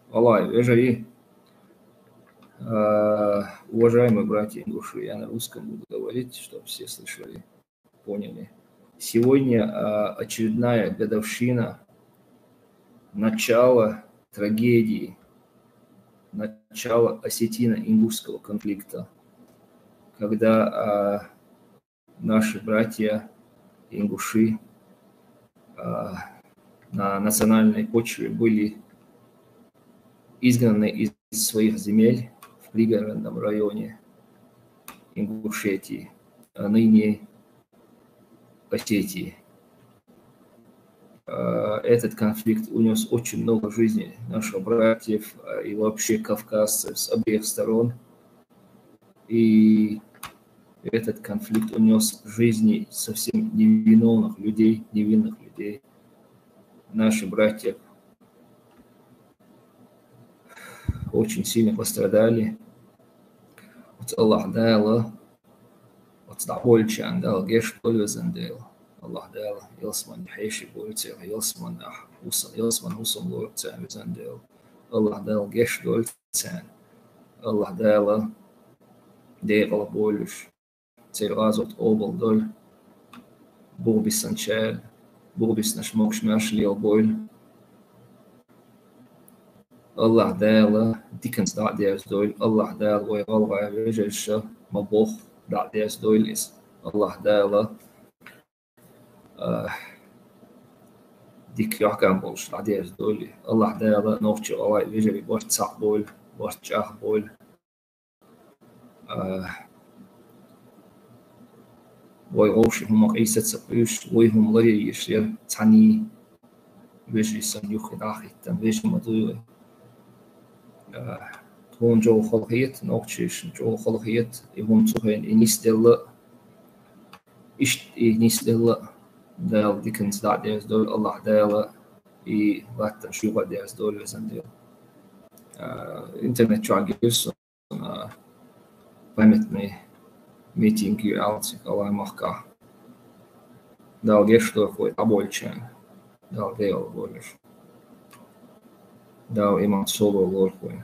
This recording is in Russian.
Алай, вежаи. Уважаемые братья ингуши, я на русском буду говорить, чтобы все слышали, поняли. Сегодня очередная годовщина начала трагедии, начала осетино-ингушского конфликта, когда наши братья ингуши на национальной почве были изгнаны из своих земель в пригородном районе Ингушетии, а ныне Осетии. Этот конфликт унес очень много жизней наших братьев и вообще кавказцев с обеих сторон. И этот конфликт унес жизни совсем невиновных людей, невинных людей. Наши братья очень сильно пострадали. Аллах дала, отстабольчан дал, геш пользен дал. Аллах дала, елсман хейши больце, елсман усам лорце везен дал. Аллах дал, геш дольцен. Аллах дала, дегал болюш. Церазот обл доль. Бурбис санчал, бурбис наш мокш нашли боль. الله دالا ديكنز دع دياز دول الله دال ويغلغا رجلش مبوخ دع دياز دول إس الله دالا ديك يحكم بولش دع دياز دول الله دالا نوختي غلاي رجلي بورت صح بول بورت جاه بول ويغوش هم قيسة سبيش ويهم لري يشير تعني رجلي سن يخي داخي تن رجل مضيوه تون جو خلقيت نوختيش جو خلقيت يهم تخين إنيستيلا إنيستيلا دال ديكنز دع دياز دول الله دالا لاتن شوغا دياز دول وزن ديل إنترنت شاقيرس فهمتني ميتينج يعالسك الله مخكا دال جيشتو خوي أبولشان دال ديال بولش دال إيمان سولو لور خوي